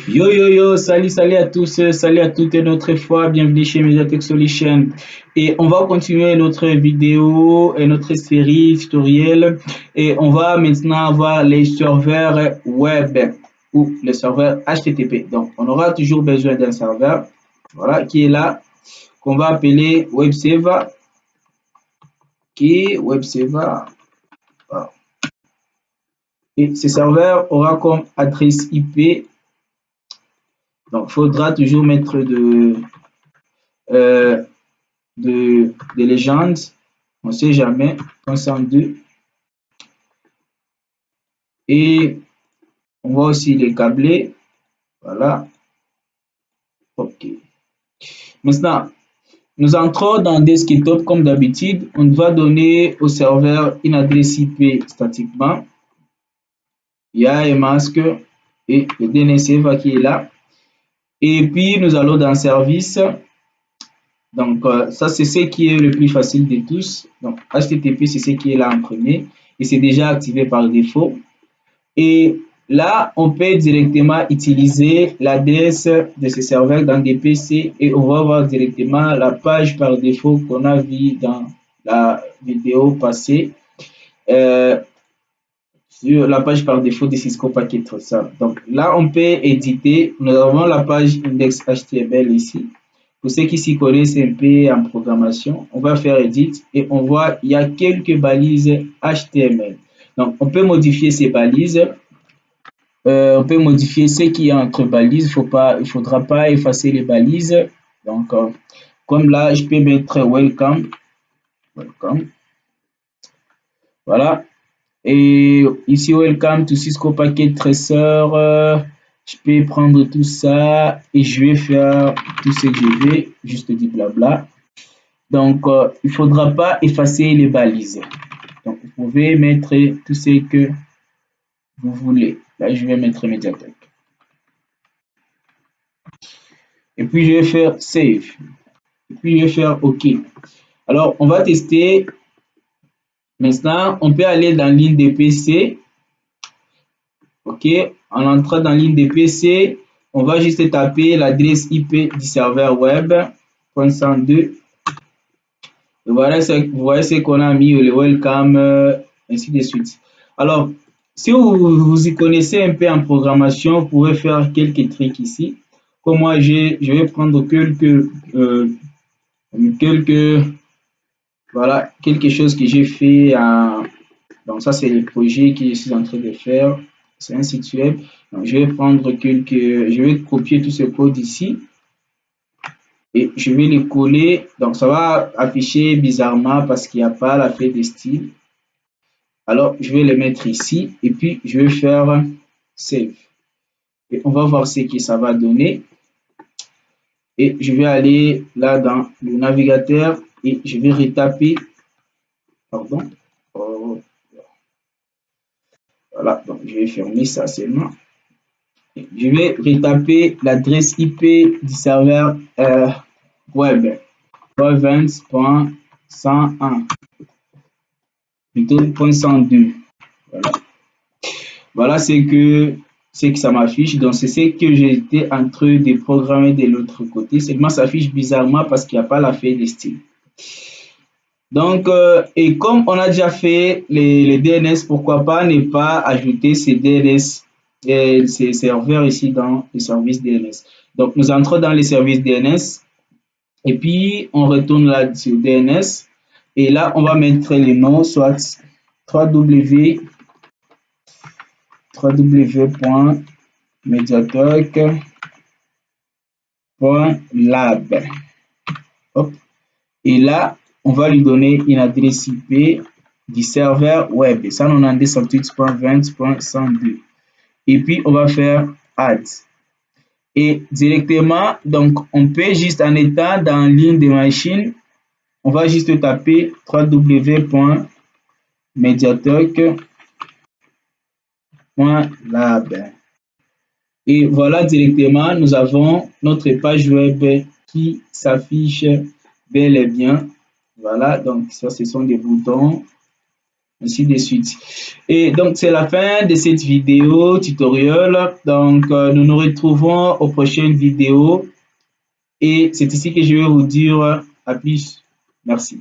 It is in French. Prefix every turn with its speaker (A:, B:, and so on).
A: Yo yo yo, salut à tous, salut à toutes une autre fois, bienvenue chez Mediatek Solution. Et on va continuer notre vidéo et notre série tutoriel et on va maintenant avoir les serveurs web ou les serveurs HTTP. Donc on aura toujours besoin d'un serveur, voilà, qui est là, qu'on va appeler WebServer, qui est WebServer. Voilà. Et ce serveur aura comme adresse IP. Donc, il faudra toujours mettre euh, de légende. On ne sait jamais. 102. Et on va aussi les câbler. Voilà. OK. Maintenant, nous entrons dans Desktop comme d'habitude. On va donner au serveur une adresse IP statiquement. Il y a un masque et le DNS server qui est là. Et puis, nous allons dans Service. Donc, ça, c'est ce qui est le plus facile de tous. Donc, HTTP, c'est ce qui est là en premier. Et c'est déjà activé par défaut. Et là, on peut directement utiliser l'adresse de ce serveur dans des PC et on va voir directement la page par défaut qu'on a vue dans la vidéo passée. Sur la page par défaut de Cisco Packet Tracer. Donc là, on peut éditer. Nous avons la page index.html ici. Pour ceux qui s'y connaissent un peu en programmation, on va faire edit et on voit il y a quelques balises HTML. Donc on peut modifier ces balises. On peut modifier ce qui est entre balises. Il faudra pas effacer les balises. Donc comme là, je peux mettre welcome. Welcome. Voilà. Et ici, welcome to Cisco Packet Tracer. Je peux prendre tout ça et je vais faire tout ce que je vais, juste dire blabla. Donc, il ne faudra pas effacer les balises. Donc, vous pouvez mettre tout ce que vous voulez. Là, je vais mettre Mediatek. Et puis, je vais faire Save. Et puis, je vais faire OK. Alors, on va tester. Maintenant, on peut aller dans l'île des PC. OK, en entrant dans l'île des PC, on va juste taper l'adresse IP du serveur web, 102. Et voilà, vous voyez ce qu'on a mis, le welcome, ainsi de suite. Alors, si vous y connaissez un peu en programmation, vous pouvez faire quelques trucs ici. Comme moi, je vais prendre voilà, quelque chose que j'ai fait. Donc, ça, c'est le projet que je suis en train de faire. C'est un site web. Donc, je vais copier tout ce code ici et je vais les coller. Donc, ça va afficher bizarrement parce qu'il n'y a pas la feuille de style. Alors, je vais les mettre ici et puis je vais faire Save. Et on va voir ce que ça va donner. Et je vais aller là dans le navigateur et je vais retaper. Pardon. Voilà, donc je vais fermer ça seulement. Je vais retaper l'adresse IP du serveur web 20.101 plutôt 0.102. Voilà, voilà ce que ça m'affiche. Donc c'est ce que j'étais en train de programmer de l'autre côté. Seulement ça affiche bizarrement parce qu'il n'y a pas la feuille de style. Donc, et comme on a déjà fait les DNS, pourquoi pas ne pas ajouter ces DNS et ces serveurs ici dans le service DNS. Donc, nous entrons dans les services DNS et puis on retourne là sur DNS et là, on va mettre les noms, soit www.mediatalk.lab. Et là, on va lui donner une adresse IP du serveur web 192.168.20.102. Et puis, on va faire add. Et directement, donc, on peut juste en étant dans ligne de machine, on va juste taper www.mediatalk.lab. Et voilà, directement, nous avons notre page web qui s'affiche bel et bien. Voilà, donc ça, ce sont des boutons. ainsi de suite. Et donc, c'est la fin de cette vidéo tutoriel. Donc, nous nous retrouvons aux prochaines vidéos. Et c'est ici que je vais vous dire à plus. Merci.